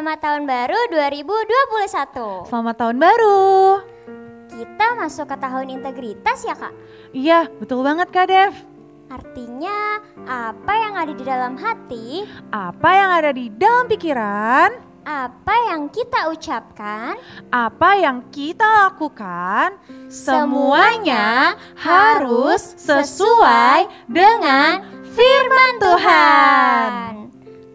Selamat tahun baru 2021. Selamat tahun baru. Kita masuk ke tahun integritas ya Kak? Iya, betul banget Kak Dev. Artinya apa yang ada di dalam hati, Apa yang ada di dalam pikiran, apa yang kita ucapkan, apa yang kita lakukan, semuanya harus sesuai dengan firman Tuhan.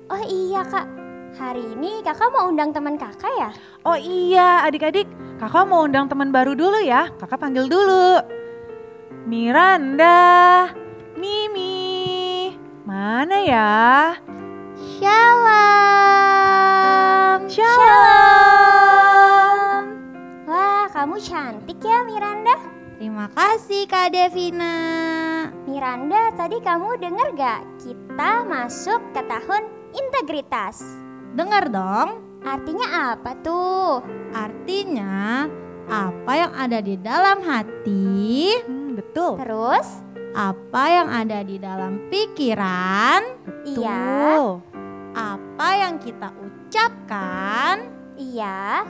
Oh iya Kak, hari ini kakak mau undang teman kakak ya? Oh iya adik-adik, kakak mau undang teman baru dulu ya. Kakak panggil dulu. Miranda, Mimi, mana ya? Shalom. Shalom. Wah, kamu cantik ya Miranda. Terima kasih Kak Devina. Miranda, tadi kamu dengar gak? Kita masuk ke tahun integritas. Dengar dong. Artinya apa tuh? Artinya apa yang ada di dalam hati, Betul. Terus? apa yang ada di dalam pikiran, Iya. Tuh. apa yang kita ucapkan, Iya.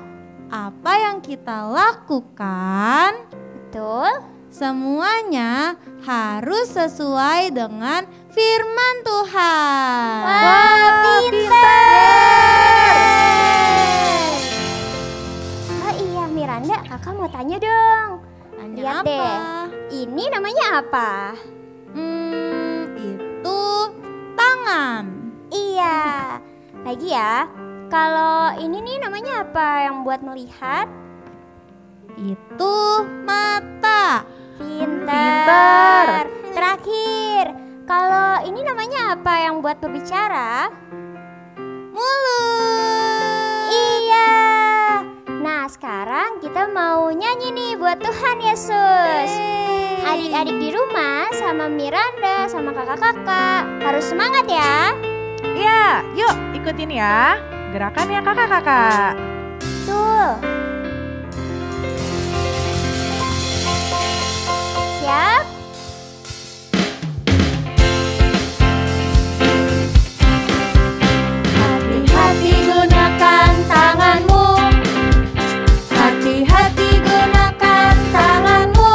apa yang kita lakukan, Betul. semuanya harus sesuai dengan firman Tuhan. Wah, pintar. Oh iya Miranda, kakak mau tanya dong. Tanya Lihat apa? deh, ini namanya apa? Itu tangan. Iya. Lagi ya, kalau ini nih namanya apa yang buat melihat? Itu mata. Pintar. Terakhir, kalau ini namanya apa yang buat berbicara? Mulut. Iya. Nah sekarang kita mau nyanyi nih buat Tuhan Yesus. Adik-adik di rumah sama Miranda sama kakak-kakak harus semangat ya. Iya, yuk ikutin ya. Gerakannya kakak-kakak. Tuh. Siap? Hati-hati gunakan tanganmu. Hati-hati gunakan tanganmu.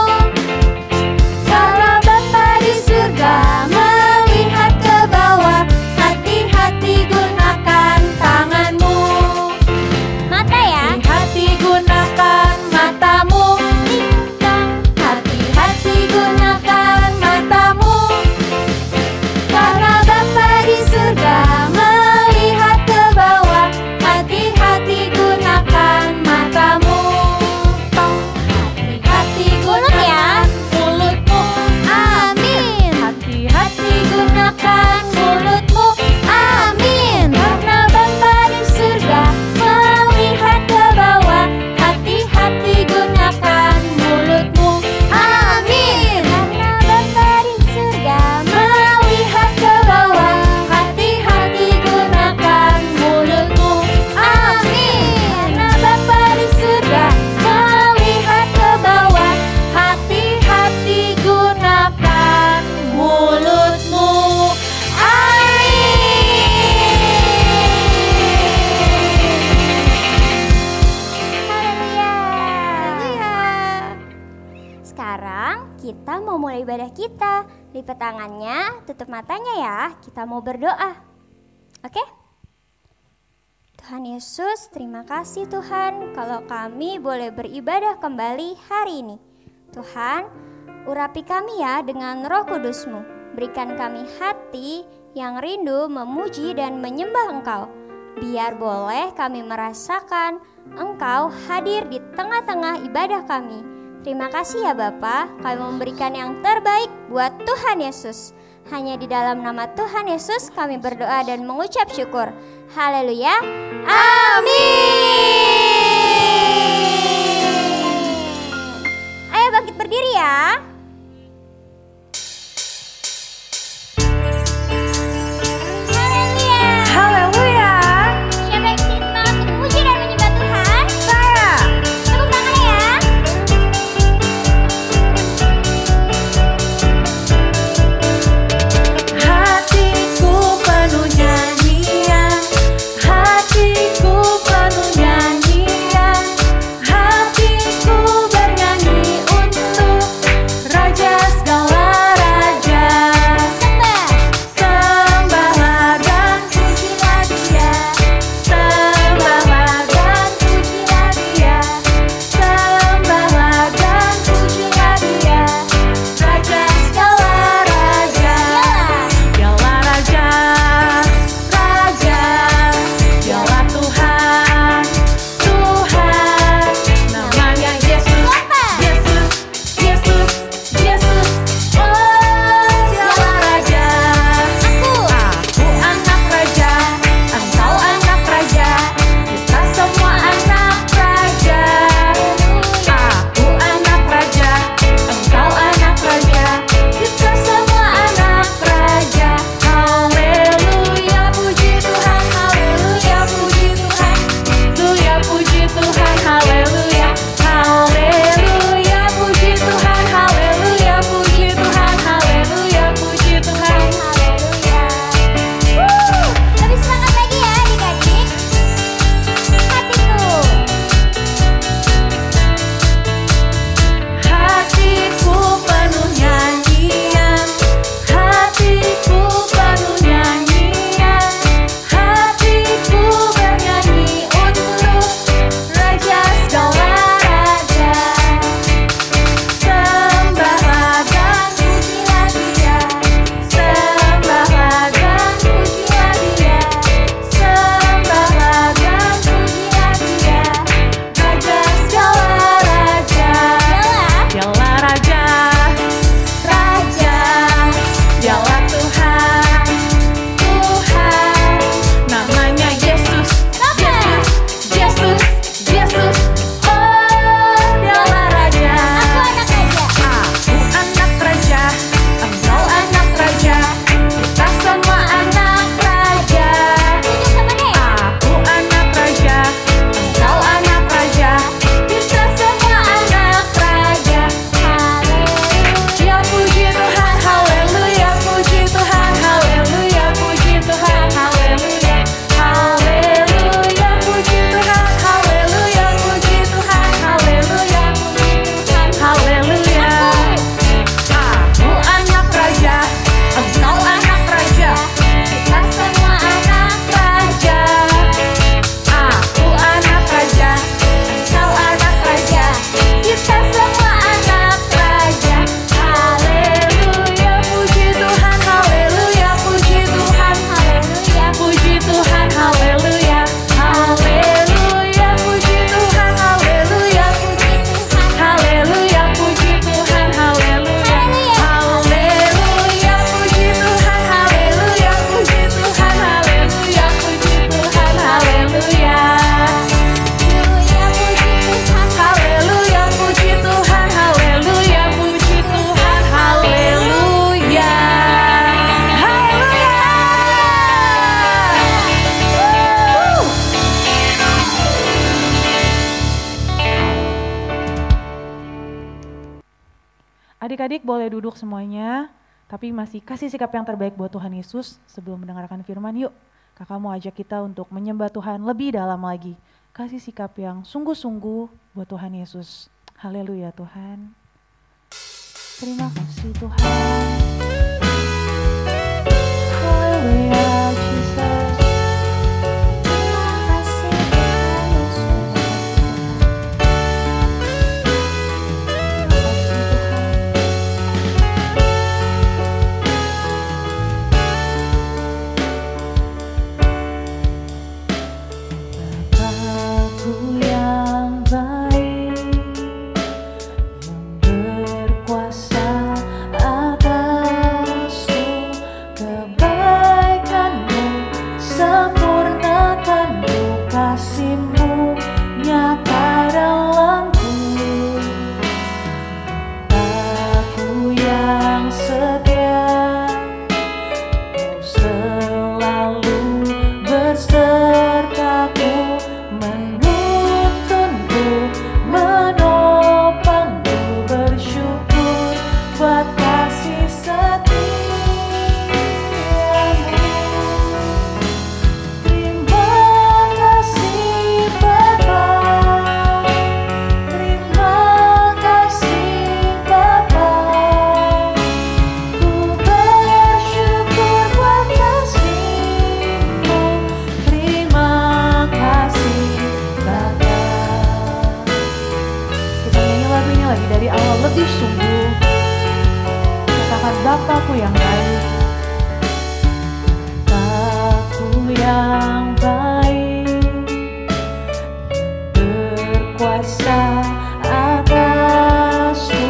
Karena Bapa di surga melihat ke bawah. Hati-hati gunakan tanganmu. Mata ya. Hati-hati gunakan matamu. Hati-hati gunakan matamu. Karena Bapa di surga melihat ke bawah. Hati-hati gunakan matamu. Hati-hati gunakan mulutmu. Amin. Hati-hati gunakan mulutmu. Amin. Karena Bapa di surga melihat ke bawah. Hati-hati gunakan mulutmu. Amin. Karena Bapa di surga Melihat ke bawah. Hati-hati gunakan mulutmu. Amin. Karena Bapa di surga melihat ke bawah. Hati-hati gunakan mulutmu. Haleluya. Sekarang kita mau mulai ibadah kita. Lipat tangannya, tutup matanya ya. Kita mau berdoa. Oke? Tuhan Yesus, terima kasih Tuhan kalau kami boleh beribadah kembali hari ini. Tuhan, urapi kami ya dengan Roh Kudus-Mu. Berikan kami hati yang rindu memuji dan menyembah Engkau. Biar boleh kami merasakan Engkau hadir di tengah-tengah ibadah kami. Terima kasih ya Bapa, kami memberikan yang terbaik buat Tuhan Yesus. Hanya di dalam nama Tuhan Yesus kami berdoa dan mengucap syukur. Haleluya. Amin. Ayo bangkit berdiri ya. Haleluya. Haleluya. Siapa yang sini semangat untuk memuji dan menyembah Tuhan? Saya. Tepuk tangannya ya. Hatiku penuh nyanyian, hatiku adik-adik boleh duduk semuanya, tapi masih kasih sikap yang terbaik buat Tuhan Yesus sebelum mendengarkan firman. Yuk, kakak mau ajak kita untuk menyembah Tuhan lebih dalam lagi. Kasih sikap yang sungguh-sungguh buat Tuhan Yesus. Haleluya Tuhan. Terima kasih Tuhan. Haleluya Jesus. Terima kasih Tuhan Yesus. Bapakku yang baik, yang berkuasa atas kebaikan-Mu, sempurnakan-Mu kasih-Mu nyata dalamku. Bapakku yang setia, Kau selalu bersertaku, menuntunku, menopangku, bersyukur buat kasih setiamu. Terima kasih Bapa, terima kasih Bapa, ku bersyukur buat kasih-Mu. Terima kasih Bapa. Kita nyanyi lagunya lagi dari awal lebih sungguh. Katakan Bapakku yang baik, Bapakku yang baik, berkuasa atasku,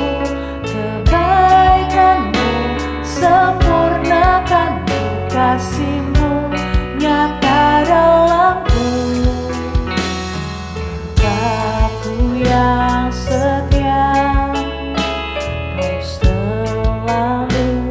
kebaikan-Mu, sempurnakan-Mu kasih-Mu nyata dalamku. Bapakku yang setia, Kau selalu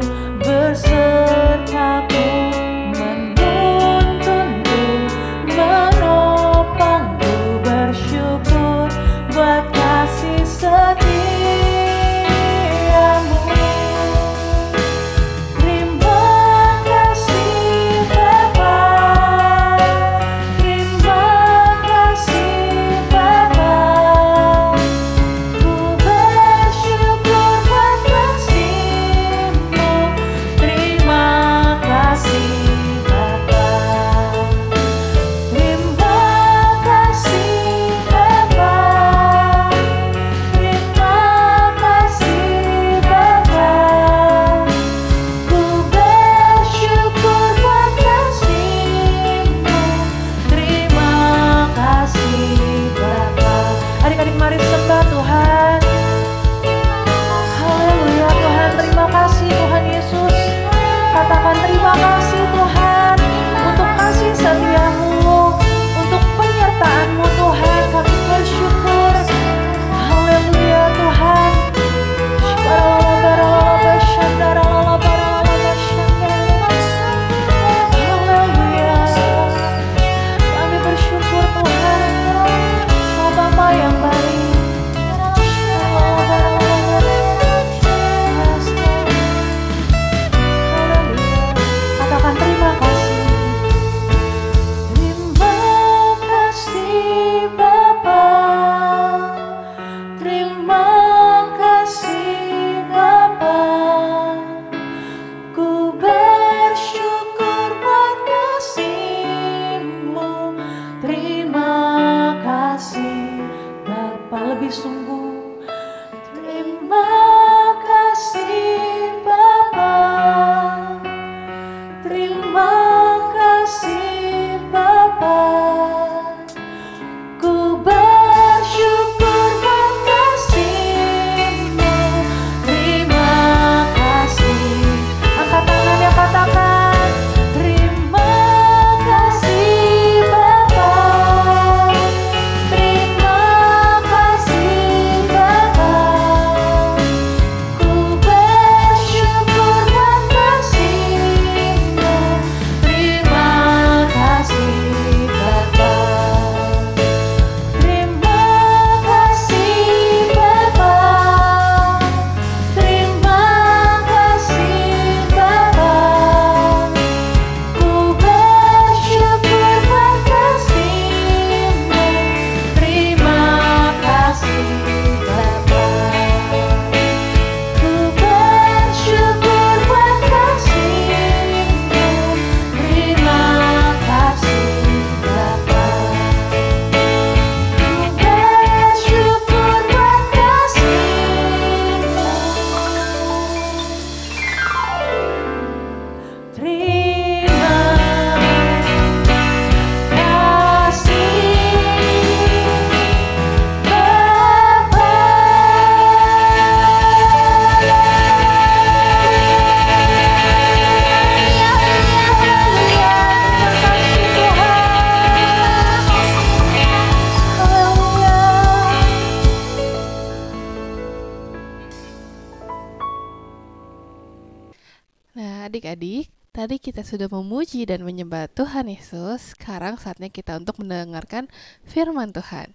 Nah, adik-adik, tadi kita sudah memuji dan menyembah Tuhan Yesus. Sekarang saatnya kita untuk mendengarkan firman Tuhan.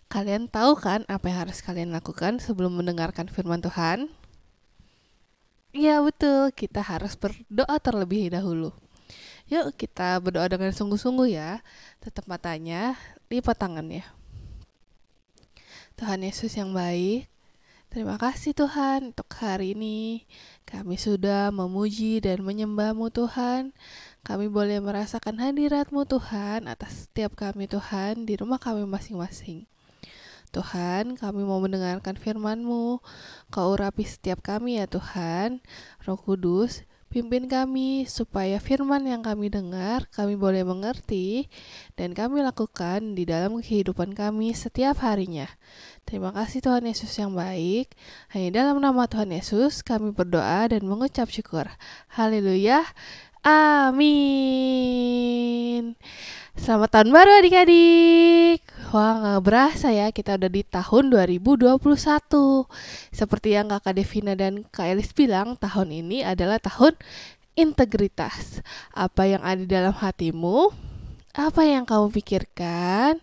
Kalian tahu kan apa yang harus kalian lakukan sebelum mendengarkan firman Tuhan? Iya betul, kita harus berdoa terlebih dahulu. Yuk kita berdoa dengan sungguh-sungguh ya. Tutup matanya, lipat tangannya. Tuhan Yesus yang baik, terima kasih Tuhan untuk hari ini. Kami sudah memuji dan menyembah-Mu Tuhan. Kami boleh merasakan hadirat-Mu Tuhan atas setiap kami Tuhan di rumah kami masing-masing. Tuhan, kami mau mendengarkan firman-Mu. Kau urapi setiap kami ya Tuhan. Roh Kudus, pimpin kami supaya firman yang kami dengar, kami boleh mengerti dan kami lakukan di dalam kehidupan kami setiap harinya. Terima kasih Tuhan Yesus yang baik. Hanya dalam nama Tuhan Yesus kami berdoa dan mengucap syukur. Haleluya. Amin. Selamat tahun baru adik-adik. Wah, gak berasa ya kita udah di tahun 2021. Seperti yang Kakak Devina dan Kak Elis bilang, tahun ini adalah tahun integritas. Apa yang ada di dalam hatimu, apa yang kamu pikirkan,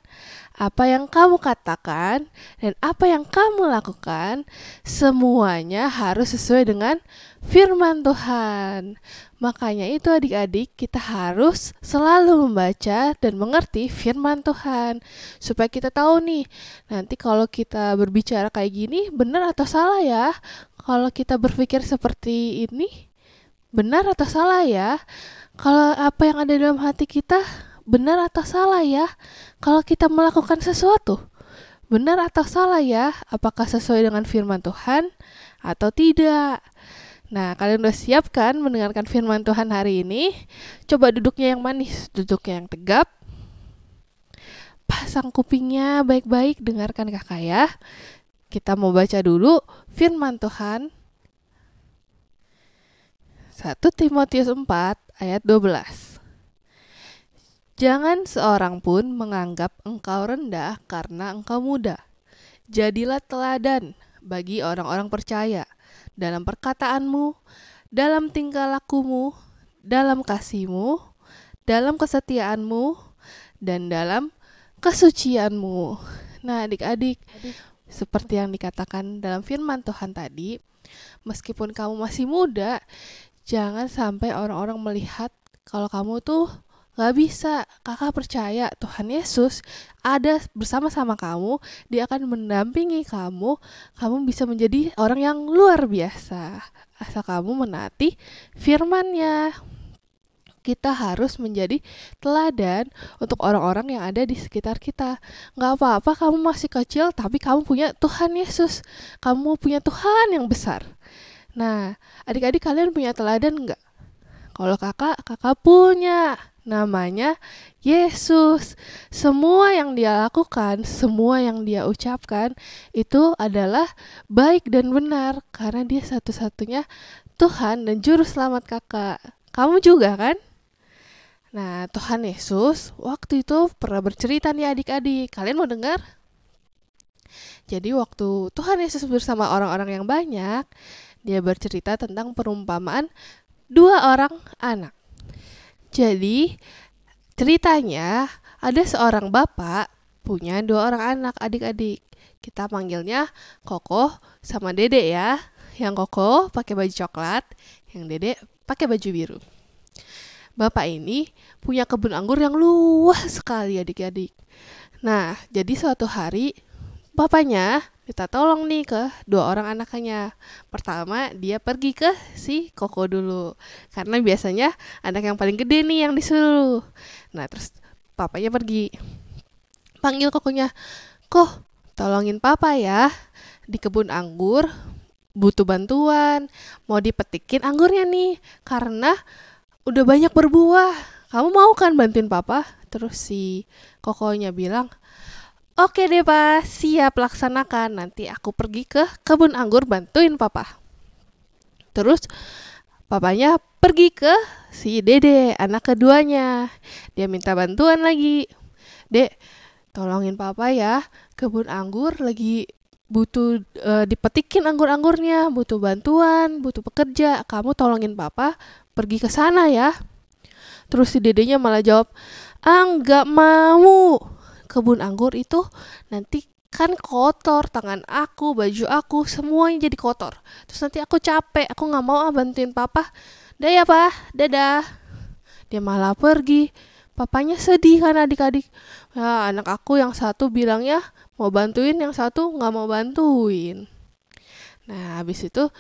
apa yang kamu katakan, dan apa yang kamu lakukan, semuanya harus sesuai dengan firman Tuhan. Makanya itu adik-adik, kita harus selalu membaca dan mengerti firman Tuhan. Supaya kita tahu nih, nanti kalau kita berbicara kayak gini, benar atau salah ya? Kalau kita berpikir seperti ini, benar atau salah ya? Kalau apa yang ada dalam hati kita, benar atau salah ya? Kalau kita melakukan sesuatu, benar atau salah ya? Apakah sesuai dengan firman Tuhan atau tidak? Nah, kalian udah siap kan mendengarkan firman Tuhan hari ini? Coba duduknya yang manis, duduknya yang tegap. Pasang kupingnya baik-baik, dengarkan kakak ya. Kita mau baca dulu firman Tuhan. 1 Timotius 4 ayat 12. Jangan seorang pun menganggap engkau rendah karena engkau muda. Jadilah teladan bagi orang-orang percaya dalam perkataanmu, dalam tingkah lakumu, dalam kasihmu, dalam kesetiaanmu, dan dalam kesucianmu. Nah adik-adik, seperti yang dikatakan dalam firman Tuhan tadi, meskipun kamu masih muda, jangan sampai orang-orang melihat kalau kamu tuh gak bisa. Kakak percaya Tuhan Yesus ada bersama-sama kamu. Dia akan mendampingi kamu. Kamu bisa menjadi orang yang luar biasa asal kamu menaati firman-Nya. Kita harus menjadi teladan untuk orang-orang yang ada di sekitar kita. Gak apa-apa kamu masih kecil, tapi kamu punya Tuhan Yesus. Kamu punya Tuhan yang besar. Nah, adik-adik kalian punya teladan gak? Kalau kakak punya. Namanya Yesus. Semua yang dia lakukan, semua yang dia ucapkan itu adalah baik dan benar karena dia satu-satunya Tuhan dan juru selamat kakak. Kamu juga kan? Nah, Tuhan Yesus waktu itu pernah bercerita nih adik-adik. Kalian mau dengar? Jadi waktu Tuhan Yesus bersama orang-orang yang banyak, dia bercerita tentang perumpamaan 2 orang anak. Jadi ceritanya ada seorang bapak punya 2 orang anak adik-adik. Kita panggilnya Koko sama Dede ya. Yang Koko pakai baju coklat, yang Dede pakai baju biru. Bapak ini punya kebun anggur yang luas sekali adik-adik. Nah, jadi suatu hari bapaknya minta tolong nih ke 2 orang anaknya. Pertama dia pergi ke si Koko dulu, karena biasanya anak yang paling gede nih yang disuruh. Nah terus papanya pergi, panggil Kokonya, "Kok, tolongin papa ya, di kebun anggur butuh bantuan, mau dipetikin anggurnya nih, karena udah banyak berbuah. Kamu mau kan bantuin papa?" Terus si Kokonya bilang, "Oke deh Pak, siap laksanakan. Nanti aku pergi ke kebun anggur bantuin papa." Terus papanya pergi ke si Dede, anak keduanya. Dia minta bantuan lagi. "Dek, tolongin papa ya, kebun anggur lagi butuh dipetikin anggur-anggurnya, butuh bantuan, butuh pekerja, kamu tolongin papa pergi ke sana ya. Terus si dedenya malah jawab, nggak mau, kebun anggur itu nanti kan kotor, tangan aku, baju aku, semuanya jadi kotor. Terus nanti aku capek, aku nggak mau bantuin papa. Dah ya pak, dadah. Dia malah pergi. Papanya sedih kan adik-adik. Ya, anak aku yang satu bilangnya mau bantuin, yang satu nggak mau bantuin. Nah habis itu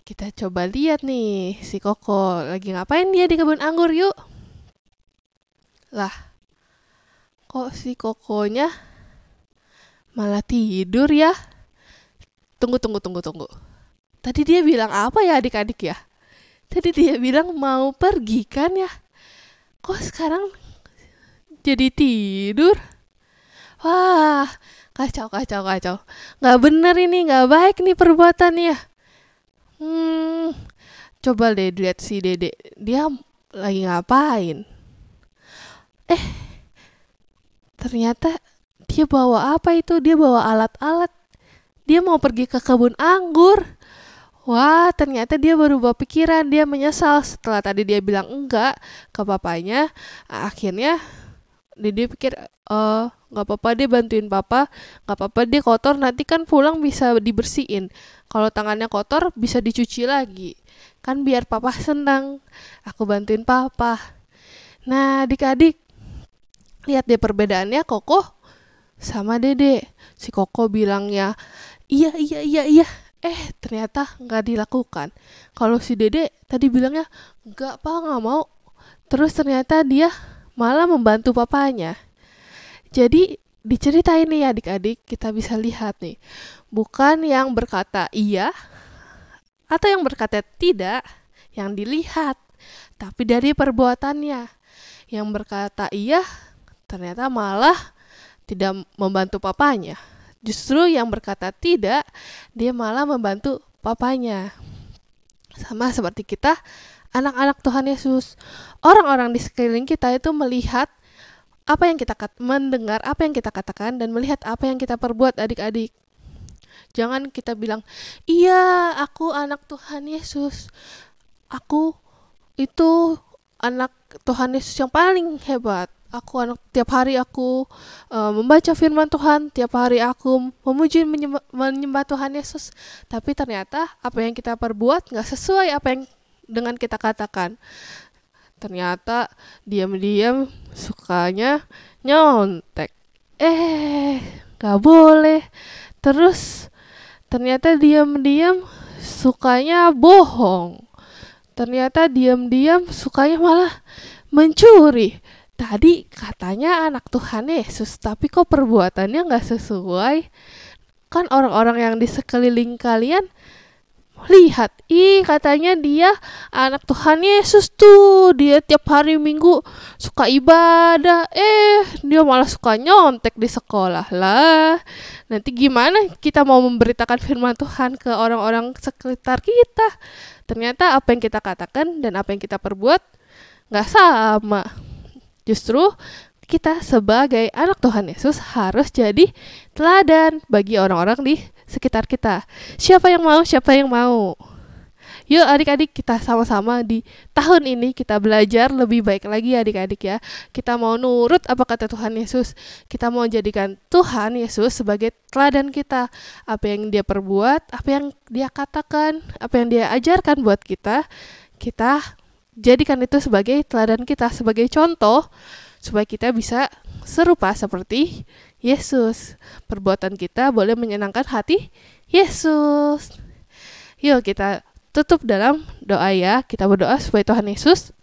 kita coba lihat nih si Koko lagi ngapain dia di kebun anggur yuk. Lah, kok si Kokonya malah tidur ya? Tunggu. Tadi dia bilang apa ya adik-adik ya? Tadi dia bilang mau pergi kan ya? Kok sekarang jadi tidur? Wah, kacau. Nggak bener ini, nggak baik nih perbuatannya. Coba deh lihat si Dede, dia lagi ngapain? Ternyata dia bawa apa itu? Dia bawa alat-alat. Dia mau pergi ke kebun anggur. Wah, ternyata dia berubah pikiran. Dia menyesal setelah tadi dia bilang enggak ke papanya. Akhirnya dia pikir, nggak apa-apa dia bantuin papa, nggak apa-apa dia kotor, nanti kan pulang bisa dibersihin. Kalau tangannya kotor bisa dicuci lagi. Kan biar papa senang, aku bantuin papa. Nah adik-adik, lihat deh perbedaannya Koko sama Dede. Si Koko bilangnya, iya. Ternyata nggak dilakukan. Kalau si Dede tadi bilangnya, enggak pak, nggak mau. Terus ternyata dia malah membantu papanya. Jadi diceritain nih adik-adik, kita bisa lihat nih. Bukan yang berkata iya atau yang berkata tidak yang dilihat, tapi dari perbuatannya. Yang berkata iya ternyata malah tidak membantu papanya. Justru yang berkata tidak, dia malah membantu papanya. Sama seperti kita, anak-anak Tuhan Yesus. Orang-orang di sekeliling kita itu melihat apa yang kita mendengar apa yang kita katakan dan melihat apa yang kita perbuat adik-adik. Jangan kita bilang, iya aku anak Tuhan Yesus, aku itu anak Tuhan Yesus yang paling hebat. Aku anak, tiap hari aku membaca firman Tuhan, tiap hari aku memuji menyembah Tuhan Yesus. Tapi ternyata apa yang kita perbuat gak sesuai apa yang dengan kita katakan. Ternyata diam-diam sukanya nyontek. Gak boleh. Terus ternyata diam-diam sukanya bohong. Ternyata diam-diam sukanya malah mencuri. Tadi katanya anak Tuhan Yesus, tapi kok perbuatannya gak sesuai. Kan orang-orang yang di sekeliling kalian lihat, katanya dia anak Tuhan Yesus tuh, dia tiap hari Minggu suka ibadah, dia malah suka nyontek di sekolah lah. Nanti gimana kita mau memberitakan firman Tuhan ke orang-orang sekitar kita? Ternyata apa yang kita katakan dan apa yang kita perbuat gak sama. Justru kita sebagai anak Tuhan Yesus harus jadi teladan bagi orang-orang di sekitar kita. Siapa yang mau? Yuk adik-adik, kita sama-sama di tahun ini kita belajar lebih baik lagi adik-adik ya. Kita mau nurut apa kata Tuhan Yesus. Kita mau jadikan Tuhan Yesus sebagai teladan kita. Apa yang dia perbuat, apa yang dia katakan, apa yang dia ajarkan buat kita, kita jadikan itu sebagai teladan kita, sebagai contoh, supaya kita bisa serupa seperti Yesus. Perbuatan kita boleh menyenangkan hati Yesus. Yuk kita tutup dalam doa ya. Kita berdoa supaya Tuhan Yesus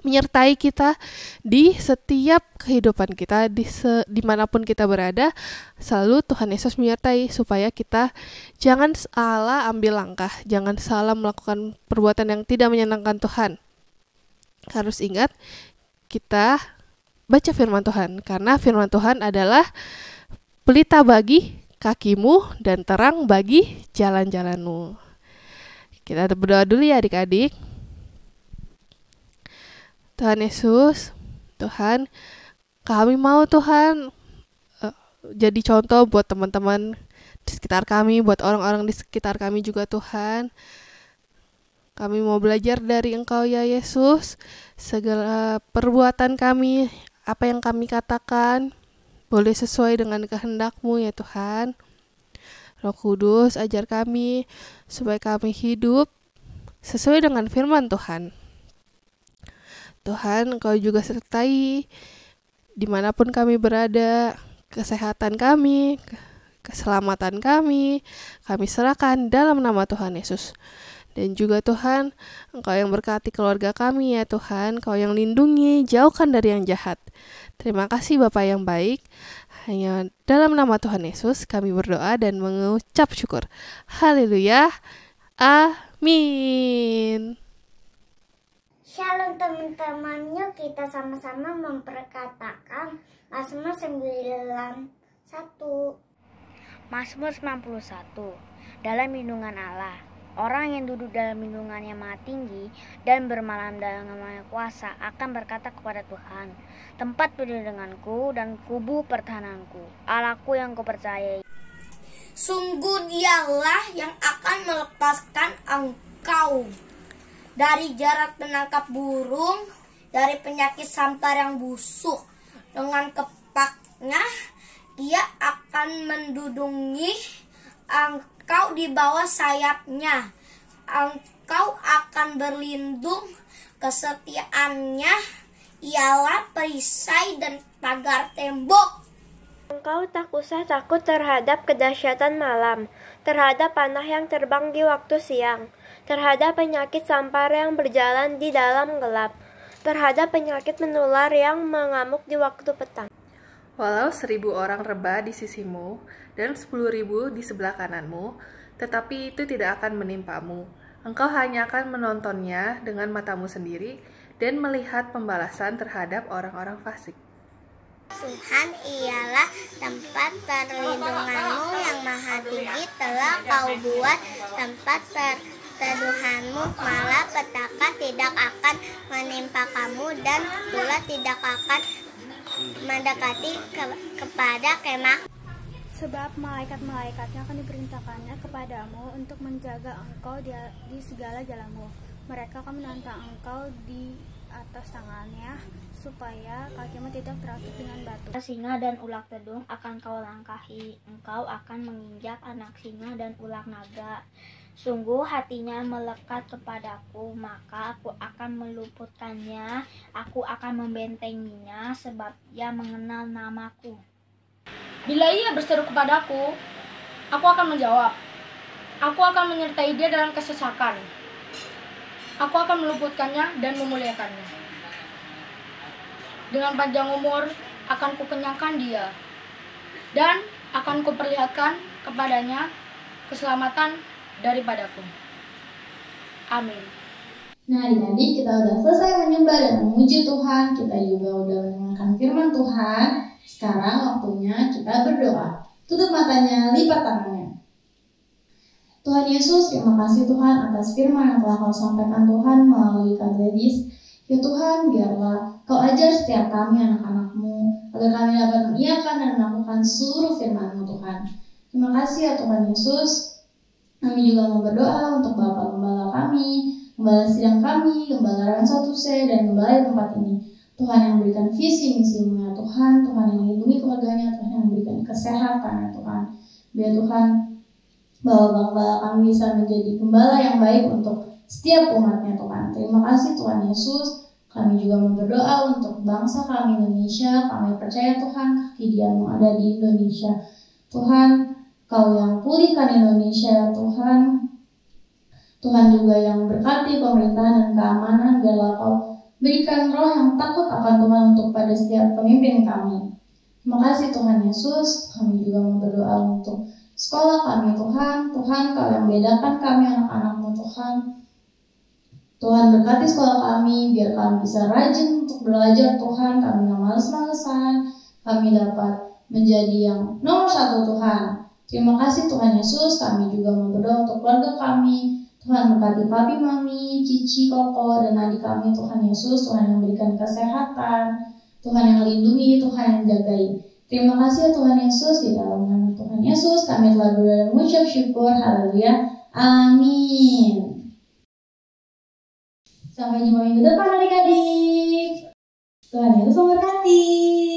menyertai kita di setiap kehidupan kita, dimanapun kita berada. Selalu Tuhan Yesus menyertai supaya kita jangan salah ambil langkah, jangan salah melakukan perbuatan yang tidak menyenangkan Tuhan. Harus ingat, kita baca firman Tuhan, karena firman Tuhan adalah pelita bagi kakimu dan terang bagi jalan-jalanmu. Kita berdoa dulu ya adik-adik. Tuhan Yesus, Tuhan, kami mau Tuhan jadi contoh buat teman-teman di sekitar kami, buat orang-orang di sekitar kami juga Tuhan. Kami mau belajar dari Engkau ya Yesus. Segala perbuatan kami, apa yang kami katakan, boleh sesuai dengan kehendak-Mu ya Tuhan. Roh Kudus, ajar kami supaya kami hidup sesuai dengan firman Tuhan. Tuhan, Engkau juga sertai dimanapun kami berada, kesehatan kami, keselamatan kami serahkan dalam nama Tuhan Yesus. Dan juga Tuhan, Engkau yang berkati keluarga kami ya Tuhan, Engkau yang lindungi, jauhkan dari yang jahat. Terima kasih Bapa yang baik. Hanya dalam nama Tuhan Yesus kami berdoa dan mengucap syukur. Haleluya. Amin. Shalom teman-teman, yuk kita sama-sama memperkatakan Mazmur 91. Mazmur 91. Dalam lindungan Allah. Orang yang duduk dalam lindungannya Maha Tinggi dan bermalam dalam Maha Kuasa akan berkata kepada Tuhan, tempat perlindunganku dan kubu pertahananku, Allahku yang kupercayai. Sungguh Dialah yang akan melepaskan engkau dari jarak penangkap burung, dari penyakit sampar yang busuk. Dengan kepaknya Dia akan mendudungi engkau di bawah sayapnya. Engkau akan berlindung, kesetiaannya ialah perisai dan pagar tembok. Engkau tak usah takut terhadap kedahsyatan malam, terhadap panah yang terbang di waktu siang, terhadap penyakit sampar yang berjalan di dalam gelap, terhadap penyakit menular yang mengamuk di waktu petang. Walau 1.000 orang rebah di sisimu dan 10.000 di sebelah kananmu, tetapi itu tidak akan menimpamu. Engkau hanya akan menontonnya dengan matamu sendiri dan melihat pembalasan terhadap orang-orang fasik. Tuhan ialah tempat perlindunganmu yang maha tinggi, telah kau buat tempat perteduhanmu, malah petaka tidak akan menimpa kamu dan ular tidak akan mendekati kepada kemah. Sebab malaikat-malaikatnya akan diperintahkannya kepadamu untuk menjaga engkau di segala jalanmu. Mereka akan menantang engkau di atas tangannya, supaya kakimu tidak teratup dengan batu. Singa dan ular tedung akan kau langkahi, engkau akan menginjak anak singa dan ular naga. Sungguh hatinya melekat kepadaku, maka aku akan meluputkannya, aku akan membentenginya, sebab ia mengenal namaku. Bila ia berseru kepadaku, aku akan menjawab. Aku akan menyertai dia dalam kesesakan. Aku akan meluputkannya dan memuliakannya. Dengan panjang umur akan kukenyangkan dia, dan akan kuperlihatkan kepadanya keselamatan daripadaku. Amin. Nah, adik-adik, kita udah selesai menyembah dan memuji Tuhan. Kita juga udah mendengarkan firman Tuhan. Sekarang waktunya kita berdoa. Tutup matanya, lipat tangannya. Tuhan Yesus, terima kasih Tuhan atas firman yang telah Kau sampaikan Tuhan melalui Kak Gladys. Ya Tuhan, biarlah Kau ajar setiap kami anak-anak-Mu, agar kami dapat mengiyakan dan melakukan seluruh firman-Mu Tuhan. Terima kasih ya Tuhan Yesus. Kami juga mau berdoa untuk Bapak Gembala kami, Gembala sidang kami, Gembala Rawan 1C, dan Gembala di tempat ini. Tuhan yang berikan visi misi-Mu ya Tuhan, Tuhan yang lindungi keluarganya, Tuhan yang berikan kesehatan ya Tuhan. Biar Tuhan bahwa Gembala kami bisa menjadi gembala yang baik untuk setiap umatnya Tuhan. Terima kasih Tuhan Yesus. Kami juga mau berdoa untuk bangsa kami Indonesia. Kami percaya Tuhan kaki Dia-Mu ada di Indonesia. Tuhan, Kau yang pulihkan Indonesia Tuhan. Tuhan juga yang berkati pemerintahan dan keamanan, biarlah Kau berikan roh yang takut akan Tuhan untuk pada setiap pemimpin kami. Terima kasih Tuhan Yesus. Kami juga mau berdoa untuk sekolah kami Tuhan. Tuhan, Kau yang bedakan kami anak-anak-Mu Tuhan. Tuhan berkati sekolah kami, biar kami bisa rajin untuk belajar Tuhan. Kami gak males-malesan. Kami dapat menjadi yang nomor 1 Tuhan. Terima kasih Tuhan Yesus. Kami juga mau berdoa untuk keluarga kami. Tuhan berkati papi, mami, cici, koko, dan adik kami Tuhan Yesus. Tuhan yang berikan kesehatan, Tuhan yang lindungi, Tuhan yang jagai. Terima kasih Tuhan Yesus, di dalam nama Tuhan Tuhan Yesus, kami telah berdoa dan mengucap syukur. Haleluya. Amin. Sampai jumpa minggu depan adik-adik. Tuhan Yesus memberkati.